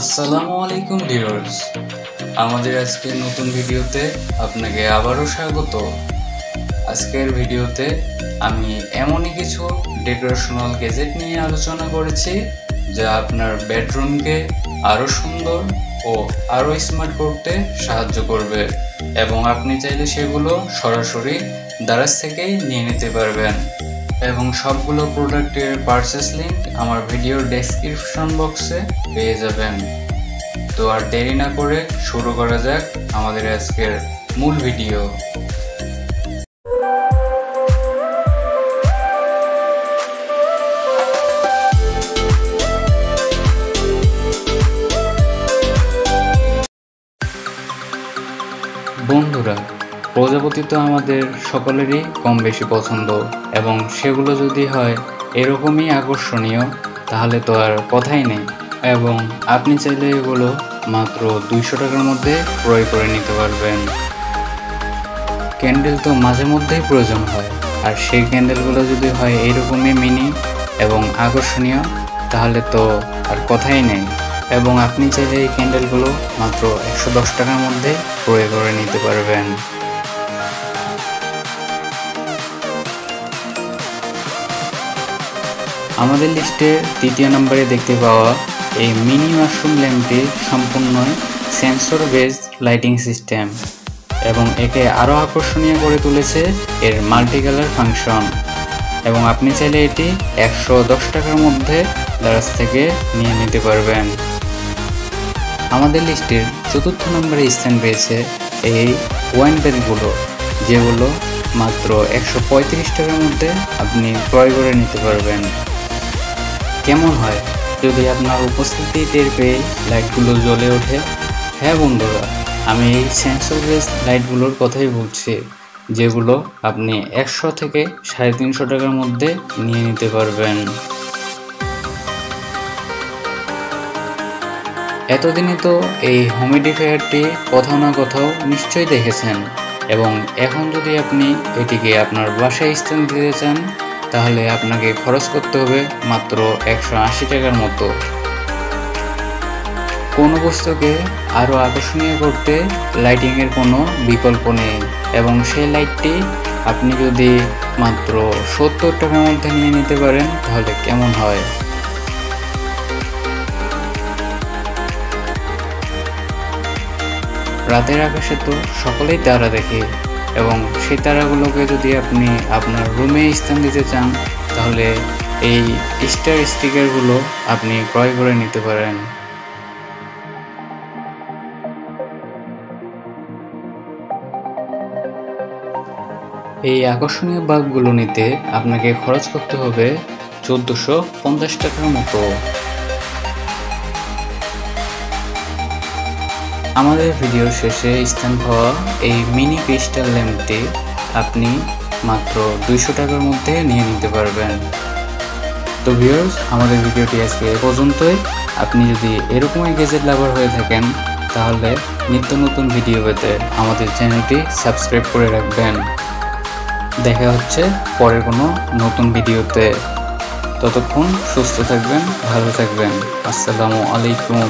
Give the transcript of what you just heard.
আসসালামু আলাইকুম ভিউয়ার্স, আমাদের আজকের নতুন ভিডিওতে আপনাকে আবারও স্বাগত। আজকের ভিডিওতে আমি এমনই কিছু ডেকোরেশনাল গ্যাজেট নিয়ে আলোচনা করেছি যা আপনার বেডরুমকে আরও সুন্দর ও আরও স্মার্ট করতে সাহায্য করবে এবং আপনি চাইলে সেগুলো সরাসরি দারাজ থেকেই নিয়ে নিতে পারবেন এবং সবগুলো প্রোডাক্টের পারচেস লিংক আমার ভিডিওর ডেসক্রিপশন বক্সে পেয়ে যাবেন। তো আর দেরি না করে শুরু করা যাক আমাদের আজকের মূল ভিডিও। বন্ধুরা, প্রজাপতি তো আমাদের সকলেরই কম বেশি পছন্দ এবং সেগুলো যদি হয় এরকমই আকর্ষণীয় তাহলে তো আর কথাই নেই। এবং আপনি চাইলে এগুলো মাত্র 200 টাকার মধ্যে ক্রয় করে নিতে পারবেন। ক্যান্ডেল তো মাঝে মধ্যেই প্রয়োজন হয়, আর সেই ক্যান্ডেলগুলো যদি হয় এইরকমই মিনি এবং আকর্ষণীয় তাহলে তো আর কথাই নেই। এবং আপনি চাইলে এই ক্যান্ডেলগুলো মাত্র 110 টাকার মধ্যে ক্রয় করে নিতে পারবেন। আমাদের লিস্টে 3য় নম্বরে দেখতে পাওয়া এই মিনি মাশরুম ল্যাম্পটি সম্পূর্ণই সেন্সর বেস লাইটিং সিস্টেম এবং একে আরও আকর্ষণীয় করে তুলেছে এর মাল্টি কালার ফাংশন। এবং আপনি চাইলে এটি 110 টাকার মধ্যে দারাজ থেকে নিয়ে নিতে পারবেন। আমাদের লিস্টের 4র্থ নম্বরে স্থান পেয়েছে এই ওয়াইন ব্যাগগুলো, যেগুলো মাত্র 135 টাকার মধ্যে আপনি ক্রয় করে নিতে পারবেন। কেমন হয় যদি আপনার উপস্থিতি টের পেয়ে লাইটগুলো জ্বলে ওঠে? হ্যাঁ বন্ধুরা, আমি এই সেন্সর বেস লাইটগুলোর কথাই বলছি, যেগুলো আপনি 100 থেকে 350 টাকার মধ্যে নিয়ে নিতে পারবেন। এতদিনে তো এই হিউমিডিফায়ারটি কোথাও না কোথাও নিশ্চয়ই দেখেছেন, এবং এখন যদি আপনি এটিকে আপনার বাসায় স্থান দিতে চান তাহলে আপনাকে খরচ করতে হবে মাত্র 180 টাকার মতো। কোনো বস্তুকে আরও আকর্ষণীয় করতে লাইটিংয়ের কোনো বিকল্প নেই, এবং সেই লাইটটি আপনি যদি মাত্র 70 টাকার মধ্যে নিয়ে নিতে পারেন তাহলে কেমন হয়? রাতের আকাশে তো সকলেই তারা দেখে, এবং সেই তারাগুলোকে যদি আপনি আপনার রুমে স্থান দিতে চান তাহলে এই স্টার স্টিকারগুলো আপনি ক্রয় করে নিতে পারেন। এই আকর্ষণীয় বাল্বগুলো নিতে আপনাকে খরচ করতে হবে 1450 টাকার মতো। আমাদের ভিডিওর শেষে স্থান পাওয়া এই মিনি ক্রিস্টাল ল্যাম্পটি আপনি মাত্র 200 টাকার মধ্যে নিয়ে নিতে পারবেন। তো ভিউয়ার্স, আমাদের ভিডিওটি আজকে এ পর্যন্তই। আপনি যদি এরকমই গ্যাজেট লাভার হয়ে থাকেন তাহলে নিত্য নতুন ভিডিও পেতে আমাদের চ্যানেলটি সাবস্ক্রাইব করে রাখবেন। দেখা হচ্ছে পরের কোনো নতুন ভিডিওতে। ততক্ষণ সুস্থ থাকবেন, ভালো থাকবেন। আসসালামু আলাইকুম।